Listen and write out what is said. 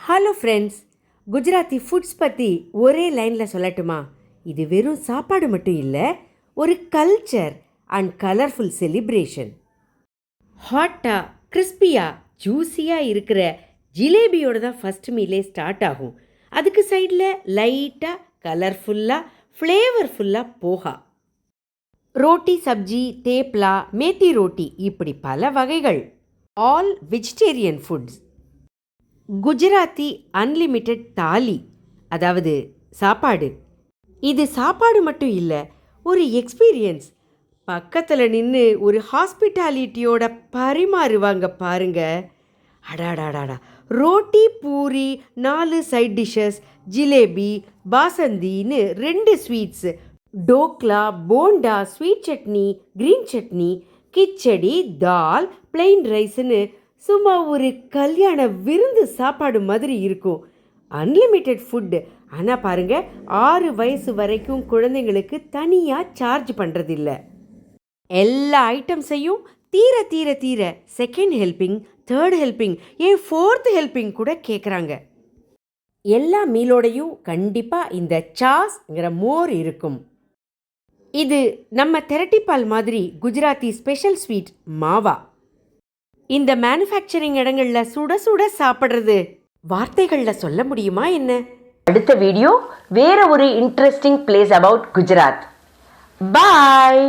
Hello friends, Gujarati foods பற்றி ஒரே லைனில் சொல்லட்டுமா? இது வெறும் சாப்பாடு மட்டும் இல்லை, ஒரு கல்ச்சர் அண்ட் கலர்ஃபுல் செலிப்ரேஷன். ஹாட்டாக கிறிஸ்பியாக ஜூஸியாக இருக்கிற ஜிலேபியோடு தான் ஃபஸ்ட் மீலே ஸ்டார்ட் ஆகும். அதுக்கு சைடில் லைட்டாக கலர்ஃபுல்லாக ஃப்ளேவர்ஃபுல்லாக போகா, ரோட்டி சப்ஜி, தேப்லா, மேத்தி ரோட்டி, இப்படி பல வகைகள். All vegetarian foods. Gujarati unlimited தாலி, அதாவது சாப்பாடு. இது சாப்பாடு மட்டும் இல்லை, ஒரு எக்ஸ்பீரியன்ஸ். பக்கத்தில் நின்று ஒரு ஹாஸ்பிட்டாலிட்டியோட பரிமாறுவாங்க பாருங்க. அடாடாடாடா, ரோட்டி பூரி, 4 சைட் டிஷ்ஷஸ், ஜிலேபி, பாசந்தின்னு 2 sweets, dhokla, bonda, sweet chutney, green chutney, khichdi, dal, plain ரைஸ்ன்னு சும்மா ஒரு கல்யாண விருந்து சாப்பாடு மாதிரி இருக்கும். Unlimited food. ஆனால் பாருங்கள், 6 வயசு வரைக்கும் குழந்தைங்களுக்கு தனியாக சார்ஜ் பண்ணுறதில்ல. எல்லா ஐட்டம்ஸையும் தீர தீர தீர செகண்ட் ஹெல்பிங், தேர்ட் ஹெல்பிங், ஏன் 4th ஹெல்பிங் கூட கேட்குறாங்க. எல்லா மீலோடையும் கண்டிப்பாக இந்த சாஸ்ங்கிற மோர் இருக்கும். இது நம்ம திரட்டிப்பால் மாதிரி குஜராத்தி ஸ்பெஷல் ஸ்வீட் மாவா. இந்த மேனுஃபேக்சரிங் இடங்களில் சுட சுட சாப்பிட்றது வார்த்தைகளில் சொல்ல முடியுமா என்ன? அடுத்த வீடியோ வேற ஒரு interesting place about Gujarat. Bye.